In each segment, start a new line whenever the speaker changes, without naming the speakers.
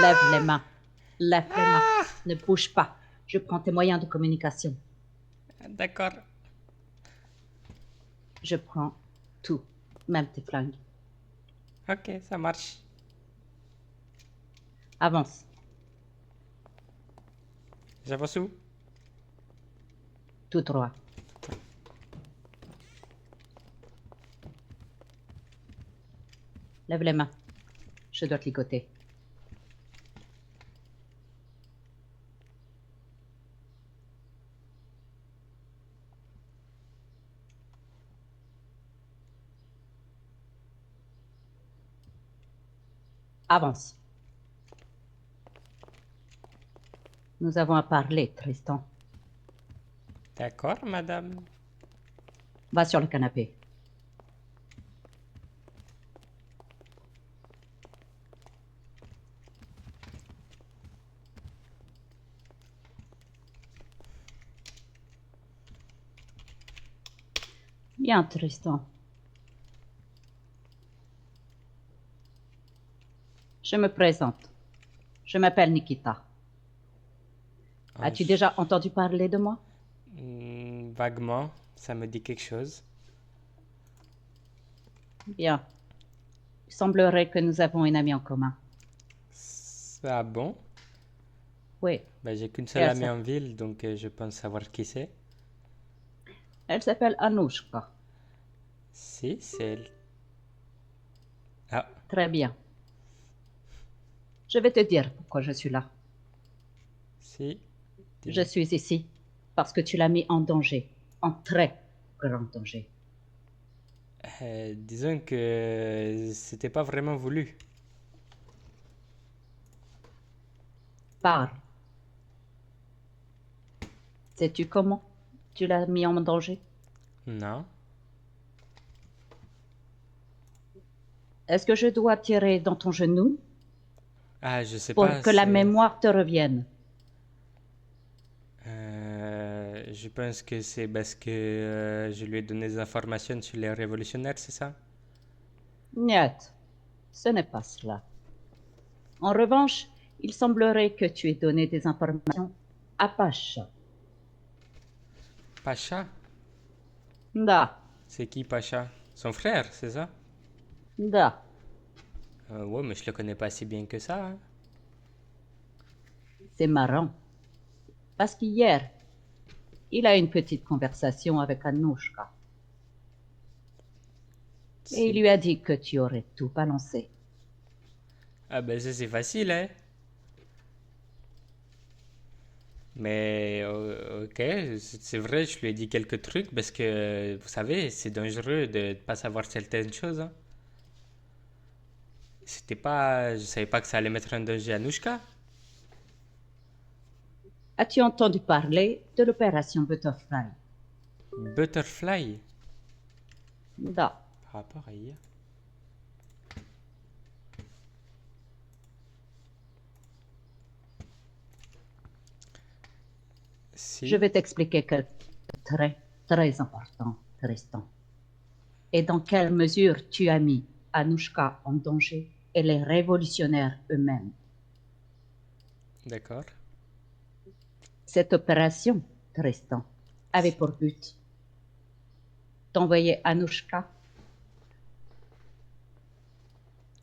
Lève les mains. Lève les mains. Ne bouge pas. Je prends tes moyens de communication.
D'accord.
Je prends tout, même tes flingues.
Ok, ça marche.
Avance.
J'avance où?
Tout droit. Lève les mains. Je dois te ligoter. Avance. Nous avons à parler, Tristan.
D'accord, madame.
Va sur le canapé. Bien, Tristan. Je me présente. Je m'appelle Nikita. As-tu déjà entendu parler de moi?
Vaguement, ça me dit quelque chose.
Bien. Il semblerait que nous avons une amie en commun.
Ah bon?
Oui.
Ben, j'ai qu'une
Et
seule amie en ville, donc je pense savoir qui c'est.
elle s'appelle Anouchka.
Si, c'est elle. Ah,
Très bien. Je vais te dire pourquoi je suis là.
si,
Je
dis-moi.
suis ici parce que tu l'as mis en danger, en très grand danger.
Disons que c'était pas vraiment voulu.
Parle. Sais-tu comment tu l'as mis en danger?
Non.
Est-ce que je dois tirer dans ton genou
Ah, je sais
pour
pas,
que la
c'est...
mémoire te revienne?
Je pense que c'est parce que je lui ai donné des informations sur les révolutionnaires, c'est ça?
Niet, ce n'est pas cela. En revanche, il semblerait que tu aies donné des informations à Pacha.
Pacha?
Da,
C'est qui Pacha? Son frère, c'est ça?
da,
Ouais, mais je le connais pas si bien que ça, hein.
c'est marrant. Parce qu'hier, il a eu une petite conversation avec Anouchka. Et il
Si.
lui a dit que tu aurais tout balancé.
Ah ben ça c'est facile, hein. Mais ok, c'est vrai, je lui ai dit quelques trucs parce que, vous savez, c'est dangereux de ne pas savoir certaines choses, hein. C'était pas... Je savais pas que ça allait mettre en danger Anouchka.
As-tu entendu parler de l'opération Butterfly?
Butterfly?
Da.
Par rapport à hier.
Je
Si.
vais t'expliquer quelque chose de très, très important, Tristan. Et dans quelle mesure tu as mis Anouchka en danger et les révolutionnaires eux-mêmes.
D'accord.
Cette opération, Tristan, avait pour but d'envoyer Anouchka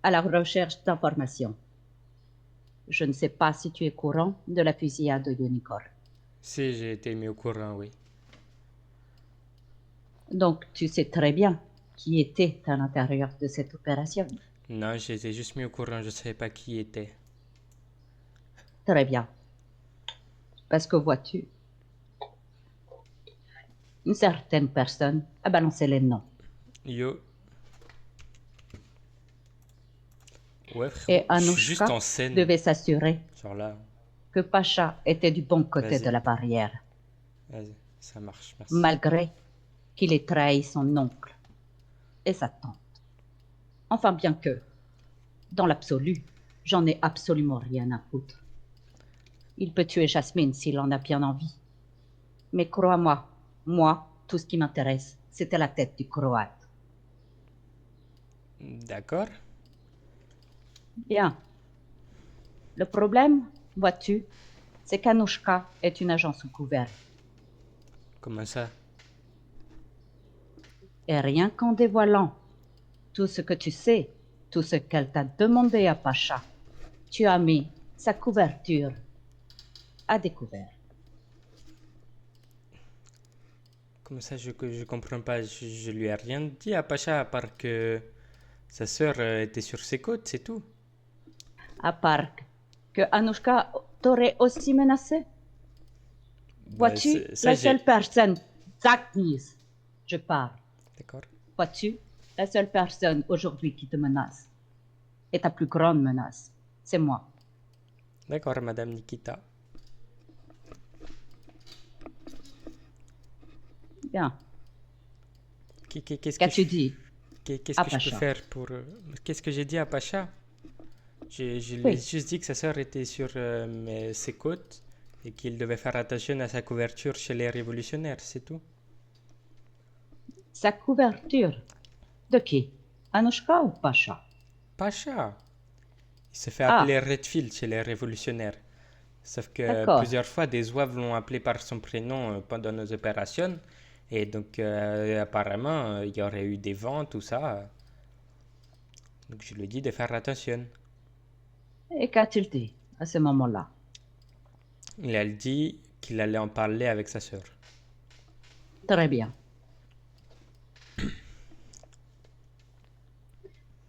à la recherche d'informations. Je ne sais pas si tu es courant de la fusillade de Unicorn.
Si, j'ai été mis au courant, oui.
Donc, tu sais très bien qui était à l'intérieur de cette opération.
Non, j'étais juste mis au courant, je savais pas qui était.
Très bien. Parce que vois-tu, une certaine personne a balancé les noms.
Yo. Ouais,
Et
frérot, je suis juste en
Anouchka
scène.
devait s'assurer
Genre là.
que Pacha était du bon côté de
Vas-y,
la barrière,
vas-y. Ça marche, merci.
malgré qu'il ait trahi son oncle et sa tante. Enfin, bien que, dans l'absolu, j'en ai absolument rien à foutre. Il peut tuer Jasmine s'il en a bien envie. Mais crois-moi, moi, tout ce qui m'intéresse, c'était la tête du Croate.
D'accord.
Bien. Le problème, vois-tu, c'est qu'Anouchka est une agence sous couvert.
Comment ça?
Et rien qu'en dévoilant tout ce que tu sais, tout ce qu'elle t'a demandé à Pacha, tu as mis sa couverture à découvert.
Comment ça, je comprends pas. Je lui ai rien dit à Pacha à part que sa sœur était sur ses côtes, c'est tout.
À part que Anouchka t'aurait aussi menacé.
Bah,
Vois-tu,
ça,
la seule
j'ai.
personne, Zaknis, je parle.
D'accord.
Vois-tu, la seule personne aujourd'hui qui te menace, et ta plus grande menace, c'est moi.
D'accord, Madame Nikita.
Bien.
Qu'est-ce que
Qu'as-tu dit
qu'est-ce
à
que je peux
Pacha?
faire pour... Qu'est-ce que j'ai dit à Pacha? Je lui ai
Oui,
juste dit que sa sœur était sur ses côtes et qu'il devait faire attention à sa couverture chez les révolutionnaires, c'est tout.
sa couverture. De qui? Anouchka ou Pacha?
Pacha! Il se fait appeler
Ah,
Redfield chez les révolutionnaires. Sauf que
d'accord.
plusieurs fois, des zouaves l'ont appelé par son prénom pendant nos opérations. Et donc, apparemment, il y aurait eu des vents, tout ça. Donc, je lui ai dit de faire attention.
Et qu'a-t-il dit à ce moment-là?
Il a dit qu'il allait en parler avec sa sœur.
Très bien.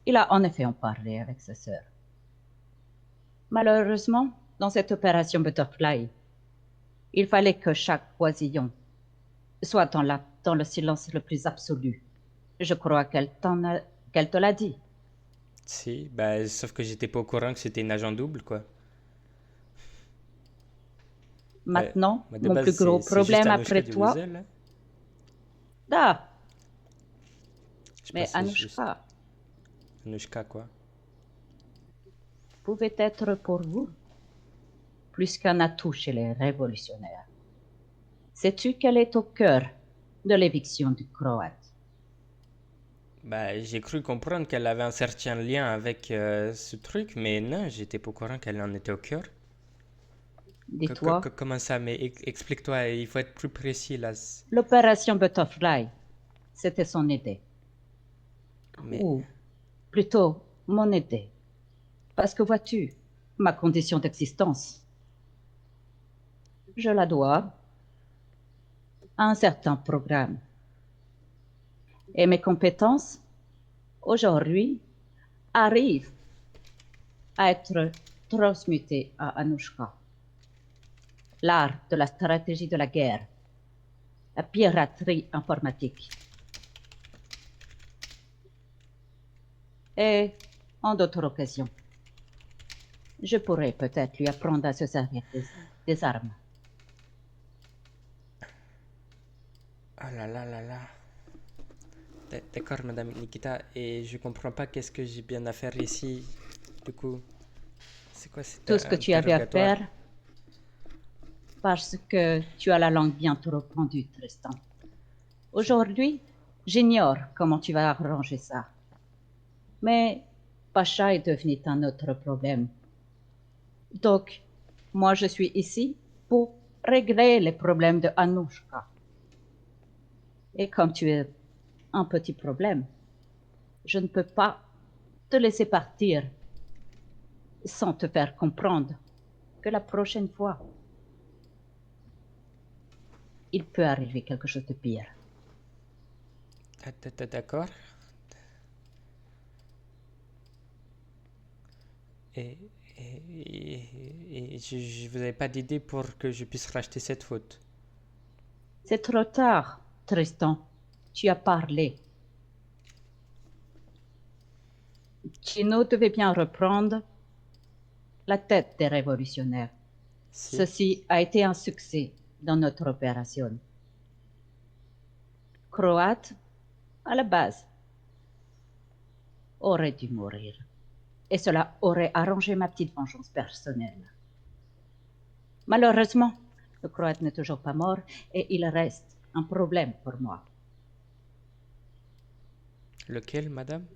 Il a en effet en parlé avec sa sœur. Malheureusement, dans cette opération Butterfly, il fallait que chaque oisillon soit dans le silence le plus absolu. Je crois qu'elle te l'a dit.
Si, bah, sauf que j'étais pas au courant que c'était une agent double, quoi. Ouais.
Maintenant,
Bah, de
mon
base,
plus gros
c'est juste
problème
Anushka
après
du
toi,
Weasel, hein.
ah,
Je
mais
pensais juste
Anushka
Anushka, quoi.
pouvait être pour vous plus qu'un atout chez les révolutionnaires. Sais-tu qu'elle est au cœur de l'éviction du Croate?
Bah, j'ai cru comprendre qu'elle avait un certain lien avec ce truc, mais non, j'étais pas au courant qu'elle en était au cœur.
Dis-toi,
Comment ça? Mais explique-toi, il faut être plus précis là.
l'opération Butterfly, c'était son idée.
Mais
Ou plutôt mon idée. Parce que vois-tu, ma condition d'existence, je la dois à un certain programme. Et mes compétences, aujourd'hui, arrivent à être transmutées à Anushka. L'art de la stratégie de la guerre, la piraterie informatique. Et en d'autres occasions, je pourrais peut-être lui apprendre à se servir des armes.
oh là là là là. D'accord, Madame Nikita, et je comprends pas qu'est-ce que j'ai bien à faire ici. Du coup, c'est quoi cet
Tout ce que tu avais à
interrogatoire?
faire, parce que tu as la langue bien trop pendue, Tristan.
Je-
Aujourd'hui, j'ignore comment tu vas arranger ça. Mais Pacha est devenu un autre problème. Donc, moi, je suis ici pour régler les problèmes de Anouchka. Et comme tu es un petit problème, je ne peux pas te laisser partir sans te faire comprendre que la prochaine fois, il peut arriver quelque chose de pire.
D'accord. Et, je vous avais pas d'idée pour que je puisse racheter cette faute.
C'est trop tard, Tristan. Tu as parlé. Chino devait bien reprendre la tête des révolutionnaires.
Si.
Ceci a été un succès dans notre opération. Croate, à la base, aurait dû mourir. Et cela aurait arrangé ma petite vengeance personnelle. Malheureusement, le Croate n'est toujours pas mort et il reste un problème pour moi.
Lequel, madame?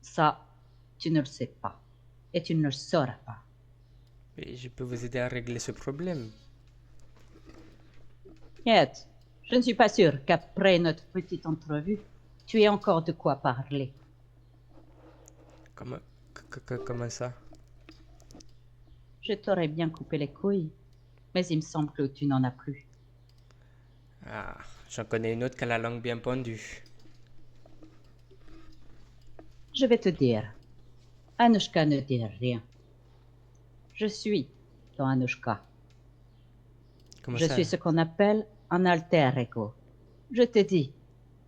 Ça, tu ne le sais pas. et tu ne le sauras pas.
Et je peux vous aider à régler ce problème.
Niet, je ne suis pas sûre qu'après notre petite entrevue, tu aies encore de quoi parler.
Comment ça?
Je t'aurais bien coupé les couilles, mais il me semble que tu n'en as plus.
Ah, j'en connais une autre qui a la langue bien pendue.
Je vais te dire, Anushka ne dit rien. Je suis dans Anushka.
Comment
Je
ça?
suis ce qu'on appelle un alter ego. Je te dis,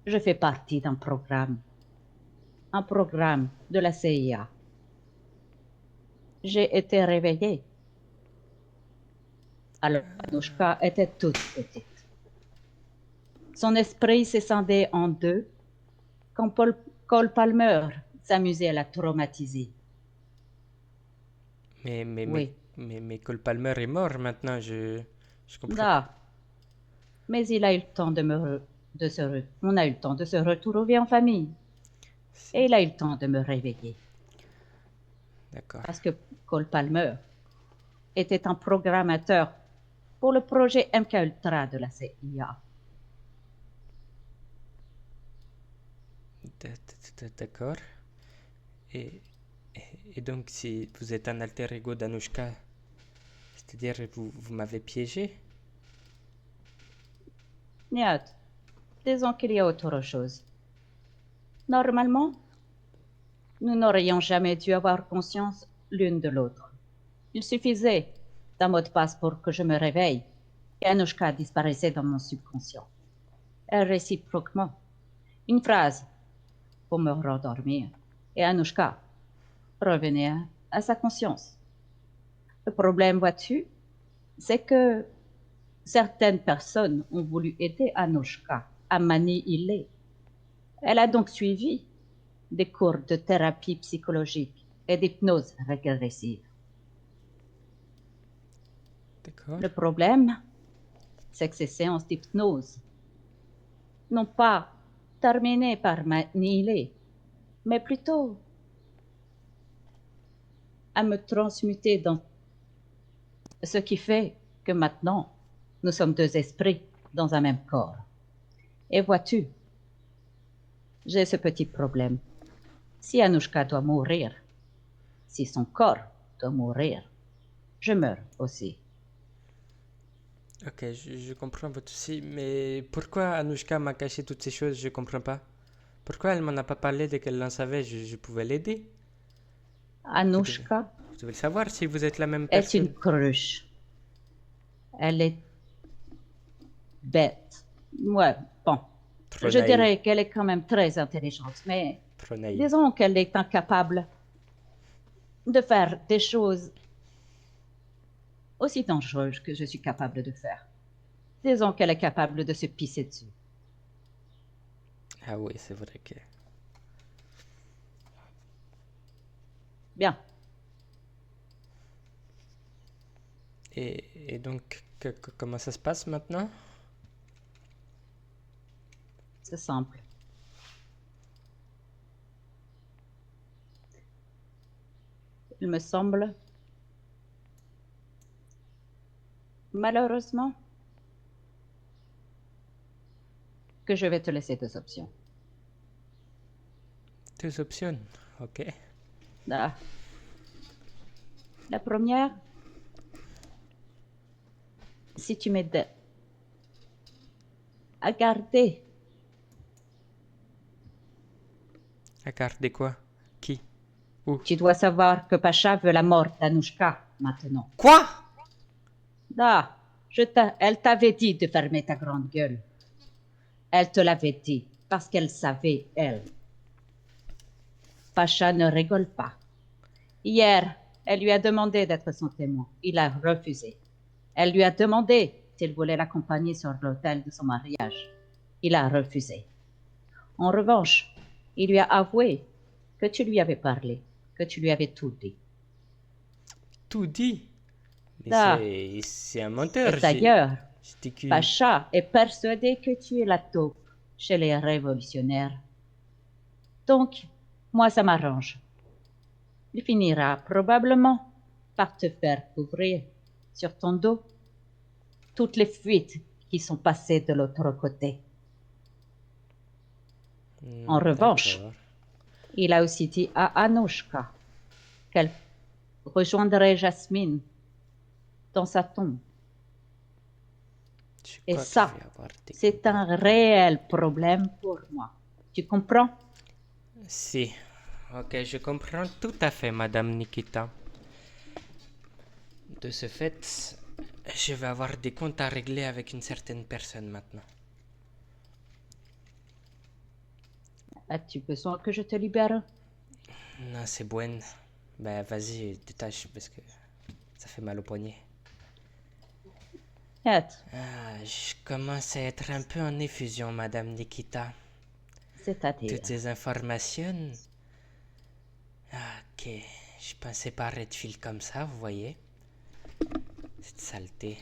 je fais partie d'un programme. Un programme de la CIA. J'ai été réveillée. Alors, Anushka était toute petite. Son esprit s'est scindé en deux quand Cole Palmer s'amusait à la traumatiser. Oui,
Mais Cole Palmer est mort maintenant, je comprends pas.
là, mais il a eu le temps on a eu le temps de se retrouver en famille. Et il a eu le temps de me réveiller.
D'accord.
Parce que Cole Palmer était un programmateur pour le projet MK Ultra de la CIA.
D'accord. Et, et donc, si vous êtes un alter ego d'Anushka, c'est-à-dire vous m'avez piégé?
Niet, disons qu'il y a autre chose. Normalement, nous n'aurions jamais dû avoir conscience l'une de l'autre. Il suffisait d'un mot de passe pour que je me réveille et Anushka disparaissait dans mon subconscient. Et réciproquement, une phrase pour me rendormir et Anushka revenait à sa conscience. Le problème, vois-tu, c'est que certaines personnes ont voulu aider Anushka à m'annihiler. Elle a donc suivi des cours de thérapie psychologique et d'hypnose régressive.
D'accord.
Le problème, c'est que ces séances d'hypnose n'ont pas terminé par m'annihiler, mais plutôt à me transmuter dans ce qui fait que maintenant, nous sommes deux esprits dans un même corps. Et vois-tu, j'ai ce petit problème. Si Anushka doit mourir, si son corps doit mourir, je meurs aussi.
Ok, je comprends votre souci, mais pourquoi Anushka m'a caché toutes ces choses? Je comprends pas. Pourquoi elle m'en a pas parlé dès qu'elle en savait? Je pouvais l'aider. Vous devez,
Anushka
vous devez le savoir si vous êtes la même
est
personne.
une cruche. Elle est bête. Ouais, bon.
Trop
Je
naïf.
dirais qu'elle est quand même très intelligente, mais
Trop naïf.
disons qu'elle est incapable de faire des choses aussi dangereuses que je suis capable de faire. Disons qu'elle est capable de se pisser dessus.
Ah oui, c'est vrai que...
Bien,
Et donc, comment ça se passe maintenant?
c'est simple. Il me semble, malheureusement, que je vais te laisser deux options.
Deux options, ok.
Ah. La première, si tu m'aides à garder
À garder quoi? Qui? Où?
Tu dois savoir que Pacha veut la mort d'Anushka maintenant.
Quoi?
Ah, elle t'avait dit de fermer ta grande gueule. Elle te l'avait dit parce qu'elle savait, elle. Pacha ne rigole pas. Hier, elle lui a demandé d'être son témoin. Il a refusé. Elle lui a demandé s'il voulait l'accompagner sur l'autel de son mariage. Il a refusé. En revanche, il lui a avoué que tu lui avais parlé, que tu lui avais tout dit.
Tout dit? Mais
Ah,
c'est un menteur,
et d'ailleurs,
j'ai dit que...
Pacha est persuadé que tu es la taupe chez les révolutionnaires. Donc, moi, ça m'arrange. Il finira probablement par te faire couvrir sur ton dos toutes les fuites qui sont passées de l'autre côté. En revanche,
D'accord.
il a aussi dit à Anouchka qu'elle rejoindrait Jasmine dans sa tombe.
Je
Et
crois que je
ça,
vais avoir des
c'est un
contacts.
réel problème pour moi. Tu comprends?
Si. Ok, je comprends tout à fait, Madame Nikita. De ce fait, je vais avoir des comptes à régler avec une certaine personne maintenant.
As-tu besoin que je te libère?
Non, c'est bon. Ben, vas-y, détache parce que ça fait mal au poignet. Je commence à être un peu en effusion, Madame Nikita. Toutes
C'est-à-dire,
ces informations. Ok, je pensais pas Redfield comme ça, vous voyez. Cette saleté.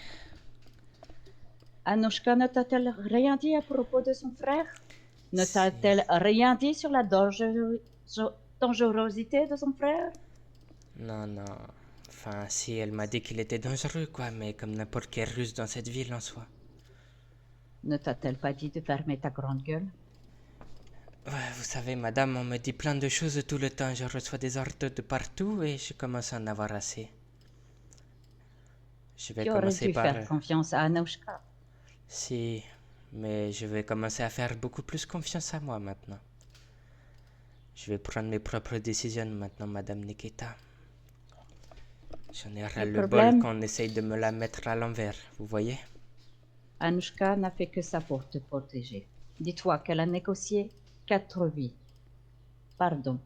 Anouchka ne t'a-t-elle rien dit à propos de son frère? Ne
C'est...
t'a-t-elle rien dit sur la dangerosité de son frère?
Non, non. Enfin, si, elle m'a dit qu'il était dangereux, quoi, mais comme n'importe quel russe dans cette ville en soi.
Ne t'a-t-elle pas dit de fermer ta grande gueule?
Ouais, vous savez, madame, on me dit plein de choses tout le temps. Je reçois des ordres de partout et je commence à en avoir assez. Je vais
Tu aurais
commencer
dû
par...
faire confiance à Anouchka.
Si, mais je vais commencer à faire beaucoup plus confiance à moi maintenant. Je vais prendre mes propres décisions maintenant, Madame Nikita. J'en ai ras
Le
le bol
problème,
qu'on essaye de me la mettre à l'envers, vous voyez?
Anouchka n'a fait que ça pour te protéger. Dis-toi qu'elle a négocié 4 vies. Pardon,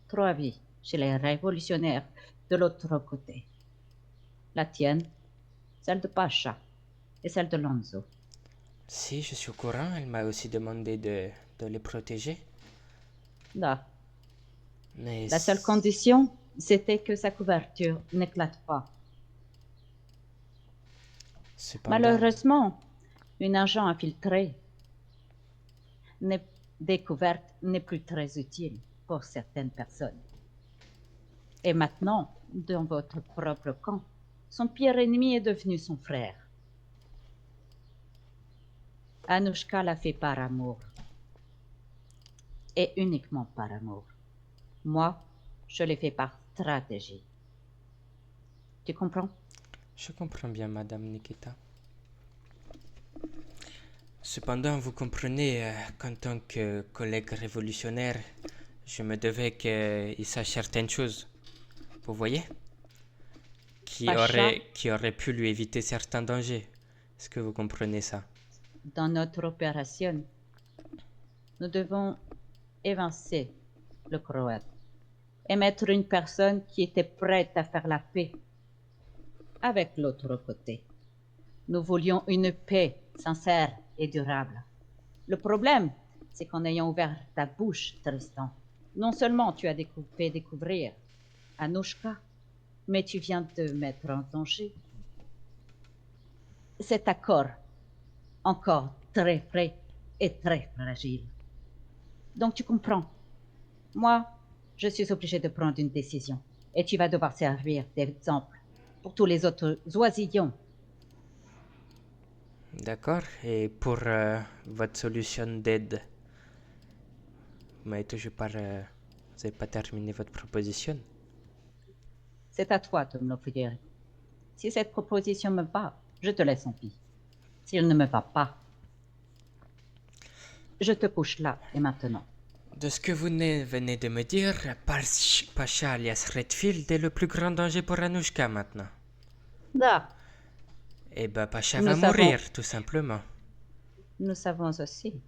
3 vies chez les révolutionnaires de l'autre côté. La tienne, celle de Pacha et celle de Lonzo.
Si, je suis au courant, elle m'a aussi demandé de les protéger.
Là,
Mais
la seule condition, c'était que sa couverture n'éclate pas.
cependant,
Malheureusement, une agent infiltrée découverte n'est plus très utile pour certaines personnes. Et maintenant, dans votre propre camp, son pire ennemi est devenu son frère. Anouchka l'a fait par amour. Et uniquement par amour. Moi, je l'ai fait par stratégie. Tu comprends?
je comprends bien, Madame Nikita. Cependant, vous comprenez qu'en tant que collègue révolutionnaire, je me devais qu'il sache certaines choses. Vous voyez?
Pacha,
Qui aurait pu lui éviter certains dangers. Est-ce que vous comprenez ça?
dans notre opération, nous devons évincer le Croate et mettre une personne qui était prête à faire la paix avec l'autre côté. Nous voulions une paix sincère et durable. Le problème, c'est qu'en ayant ouvert ta bouche, Tristan, non seulement tu as fait découvrir Anouchka, mais tu viens de mettre en danger cet accord encore très frais et très fragile. Donc tu comprends, moi, je suis obligée de prendre une décision et tu vas devoir servir d'exemple pour tous les autres oisillons.
D'accord. Et pour votre solution d'aide, vous m'avez toujours pas... vous n'avez pas terminé votre proposition.
C'est à toi de me l'offrir. Si cette proposition me va, je te laisse en vie. S'il ne me va pas, je te couche là et maintenant.
De ce que vous venez de me dire, Pacha alias Redfield est le plus grand danger pour Anouchka maintenant.
Là,
Eh ben, Pacha
nous
va
savons,
mourir, tout simplement.
nous savons aussi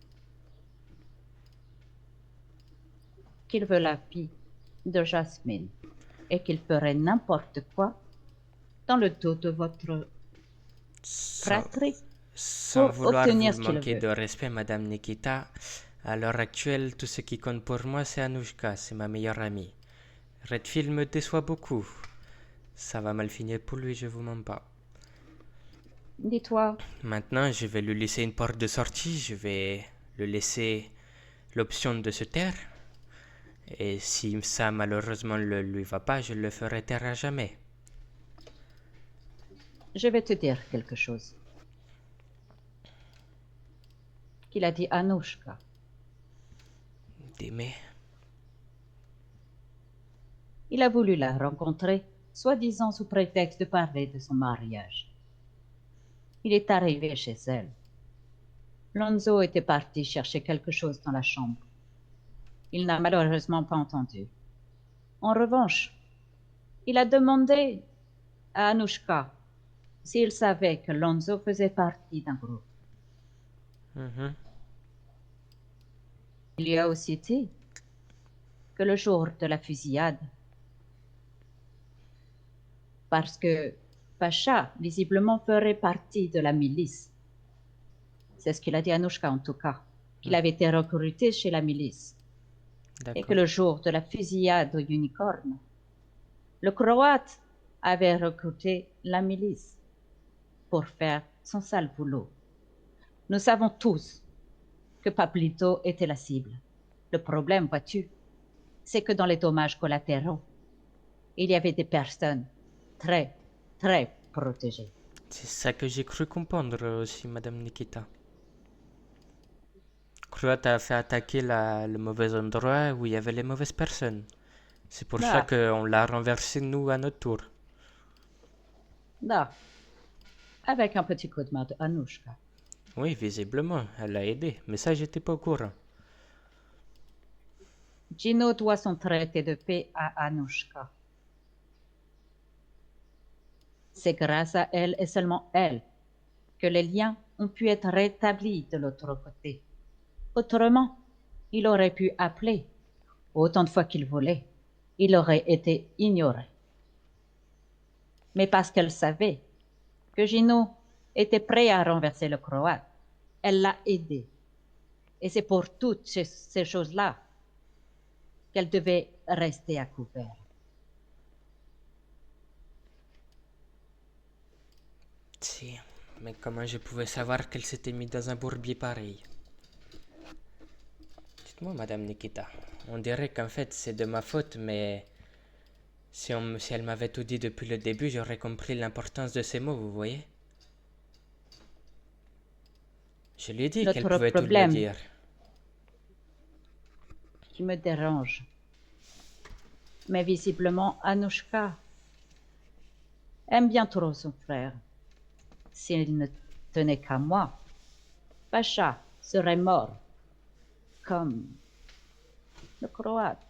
qu'il veut la vie de Jasmine et qu'il ferait n'importe quoi dans le dos de votre
Sans,
fratrie
sans
pour
vouloir vous
obtenir ce qu'il
manquer
veut.
de respect, Madame Nikita, à l'heure actuelle, tout ce qui compte pour moi, c'est Anouchka, c'est ma meilleure amie. Redfield me déçoit beaucoup. Ça va mal finir pour lui, je vous mens pas.
Dis-toi,
Maintenant, je vais lui laisser une porte de sortie, je vais lui laisser l'option de se taire. Et si ça malheureusement ne lui va pas, je le ferai taire à jamais.
Je vais te dire quelque chose qu'il a dit Anouchka.
Dis-moi.
Il a voulu la rencontrer, soi-disant sous prétexte de parler de son mariage. Il est arrivé chez elle. Lonzo était parti chercher quelque chose dans la chambre. Il n'a malheureusement pas entendu. En revanche, il a demandé à Anouchka s'il savait que Lonzo faisait partie d'un groupe. Il lui a aussi dit que le jour de la fusillade, parce que Pacha, visiblement, ferait partie de la milice. C'est ce qu'il a dit à Anouchka, en tout cas, qu'il avait été recruté chez la milice. Et que le jour de la fusillade au Unicorn, le Croate avait recruté la milice pour faire son sale boulot. Nous savons tous que Pablito était la cible. Le problème, vois-tu, c'est que dans les dommages collatéraux, il y avait des personnes très, très protégées.
C'est ça que j'ai cru comprendre aussi, Madame Nikita. Croate a fait attaquer le mauvais endroit où il y avait les mauvaises personnes. C'est pour ça qu'on l'a renversé, nous, à notre tour.
Non. Avec un petit coup de main de Anouchka.
Oui, visiblement, elle l'a aidé, mais ça, j'étais pas au courant.
Gino doit son traité de paix à Anouchka. C'est grâce à elle et seulement elle que les liens ont pu être rétablis de l'autre côté. Autrement, il aurait pu appeler autant de fois qu'il voulait. Il aurait été ignoré. Mais parce qu'elle savait que Gino était prêt à renverser le Croate, elle l'a aidé. Et c'est pour toutes ces choses-là qu'elle devait rester à couvert.
Si, mais comment je pouvais savoir qu'elle s'était mise dans un bourbier pareil? Dites-moi, Madame Nikita, on dirait qu'en fait c'est de ma faute, mais si elle m'avait tout dit depuis le début, j'aurais compris l'importance de ces mots, vous voyez? Je lui ai dit qu'elle
Notre
pouvait tout me
problème
dire.
qui me dérange, mais visiblement Anouchka aime bien trop son frère. S'il ne tenait qu'à moi, Pacha serait mort, comme le Croate.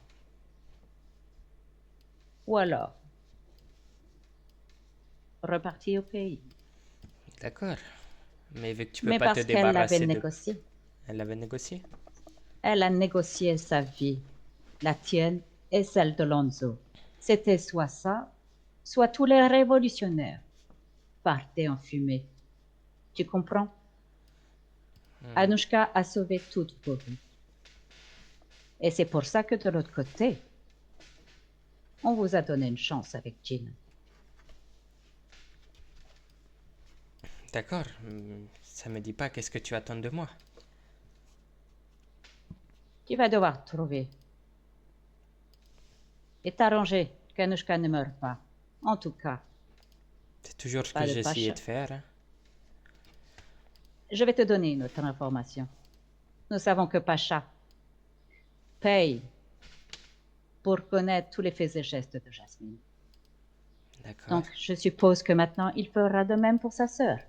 Ou alors, reparti au pays.
D'accord, mais vu que tu peux
Mais
pas te
parce qu'elle avait
débarrasser de...
négocié.
Elle avait négocié?
Elle a négocié sa vie, la tienne et celle de Lonzo. C'était soit ça, soit tous les révolutionnaires partaient en fumée. Tu comprends? Anouchka a sauvé toute vos vies. Et c'est pour ça que de l'autre côté, on vous a donné une chance avec Jean.
D'accord, ça me dit pas qu'est-ce que tu attends de moi.
Tu vas devoir trouver et t'arranger qu'Anouchka ne meure pas. En tout cas,
C'est toujours ce
pas
que
de
j'essayais
Pacha.
de faire. Hein.
Je vais te donner une autre information. Nous savons que Pacha paye pour connaître tous les faits et gestes de Jasmine.
D'accord.
Donc, je suppose que maintenant, il fera de même pour sa sœur.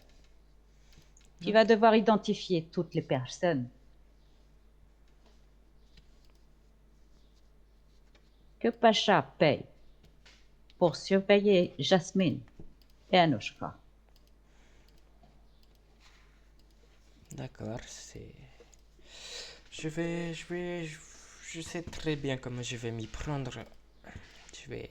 Tu vas devoir identifier toutes les personnes que Pacha paye pour surveiller Jasmine et Anouchka.
D'accord, c'est... Je sais très bien comment je vais m'y prendre. Je vais...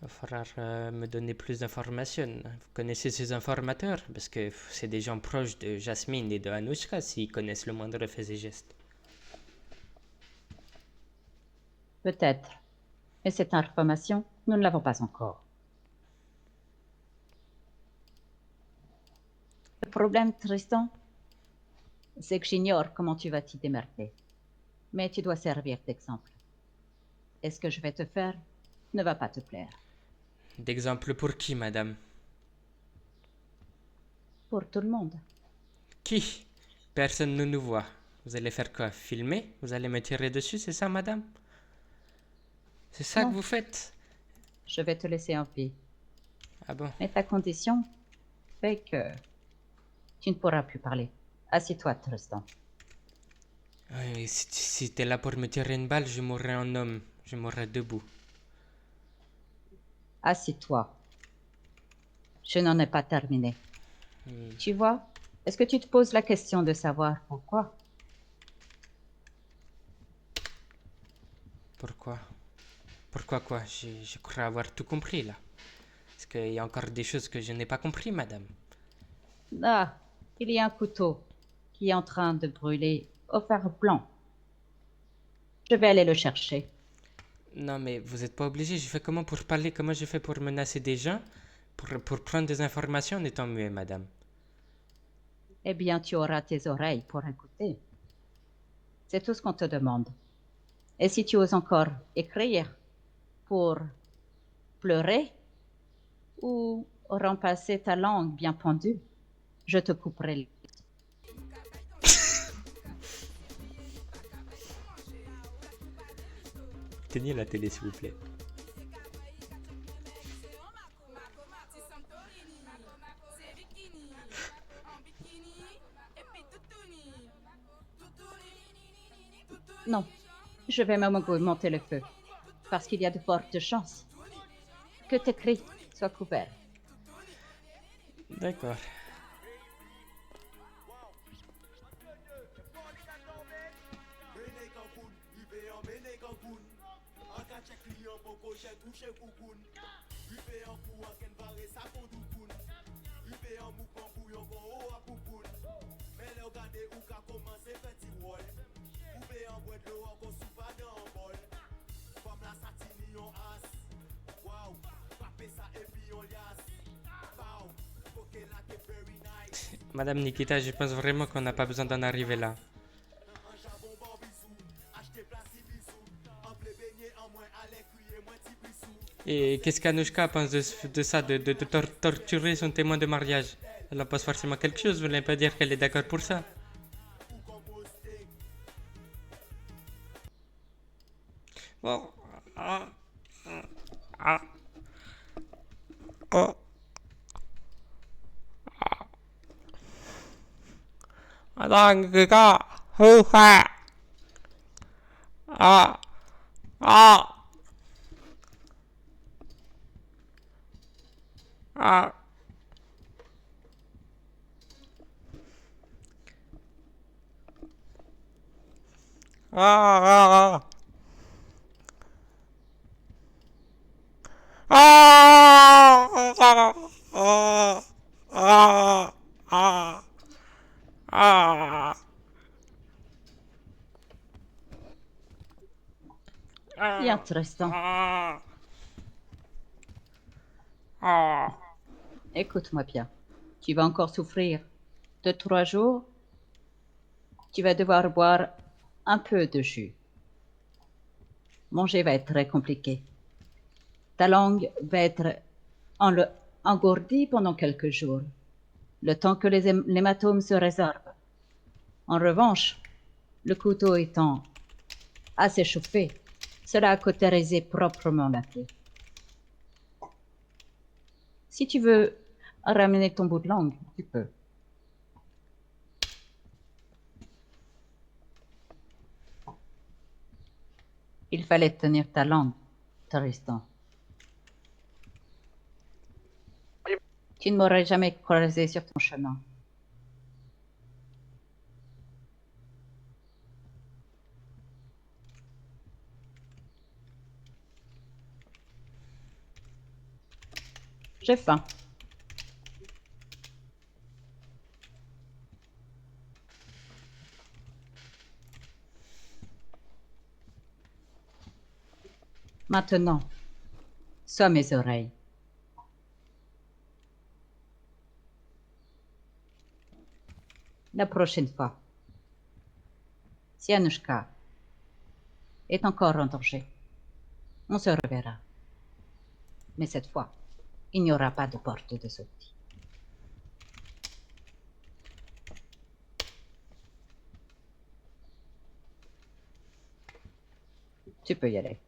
Il va falloir me donner plus d'informations. Vous connaissez ces informateurs? Parce que c'est des gens proches de Jasmine et de Anouchka s'ils connaissent le moindre fait et geste.
Peut-être. Mais cette information, nous ne l'avons pas encore. Le problème, Tristan, c'est que j'ignore comment tu vas t'y démerder. Mais tu dois servir d'exemple. Et ce que je vais te faire ne va pas te plaire.
D'exemple pour qui, madame?
Pour tout le monde.
Qui? Personne ne nous voit. Vous allez faire quoi? Filmer? Vous allez me tirer dessus, c'est ça, madame? C'est ça que
Non,
vous faites?
je vais te laisser en vie.
Ah bon?
Mais ta condition fait que tu ne pourras plus parler. Assieds-toi, Tristan.
Oui, si t'es là pour me tirer une balle, je mourrai en homme. Je mourrai debout.
Assieds-toi. Je n'en ai pas terminé. Tu vois, est-ce que tu te poses la question de savoir pourquoi?
Pourquoi? Pourquoi quoi? Je crois avoir tout compris là. Est-ce qu'il y a encore des choses que je n'ai pas compris, madame?
Ah, il y a un couteau qui est en train de brûler au fer blanc. Je vais aller le chercher.
Non, mais vous n'êtes pas obligé. Je fais comment pour parler? Comment je fais pour menacer des gens? Pour prendre des informations en étant muet, madame?
Eh bien, tu auras tes oreilles pour écouter. C'est tout ce qu'on te demande. Et si tu oses encore écrire pour pleurer ou remplacer ta langue bien pendue, je te couperai.
Tenez la télé, s'il vous plaît.
Non, je vais même augmenter le feu, parce qu'il y a de fortes chances que tes cris soient couverts.
D'accord. Madame Nikita, je pense vraiment qu'on n'a pas besoin d'en arriver là. Et qu'est-ce qu'Anushka pense de ça, de torturer son témoin de mariage? Elle en pense forcément quelque chose, vous voulez pas dire qu'elle est d'accord pour ça? Bon. Ah. Ah. Oh. Madame Nikita, hư ha. Ah. Ah. Ah. Ah. Ah. Ah. Ah. Ah. Ah. Ah.
Bien, Tristan,
Ah. Ah.
écoute-moi bien. Tu vas encore souffrir 2, 3 jours. Tu vas devoir boire un peu de jus. Manger va être très compliqué. Ta langue va être engourdie pendant quelques jours, le temps que les hématomes se résorbent. En revanche, le couteau étant assez chauffé, cela a cautérisé proprement la plaie. Si tu veux ramener ton bout de langue, tu peux. Il fallait tenir ta langue, Tristan. Tu ne m'aurais jamais croisé sur ton chemin. J'ai faim. Maintenant, sois mes oreilles. La prochaine fois, si Anushka est encore en danger. On se reverra. Mais cette fois, il n'y aura pas de porte de sortie. Tu peux y aller.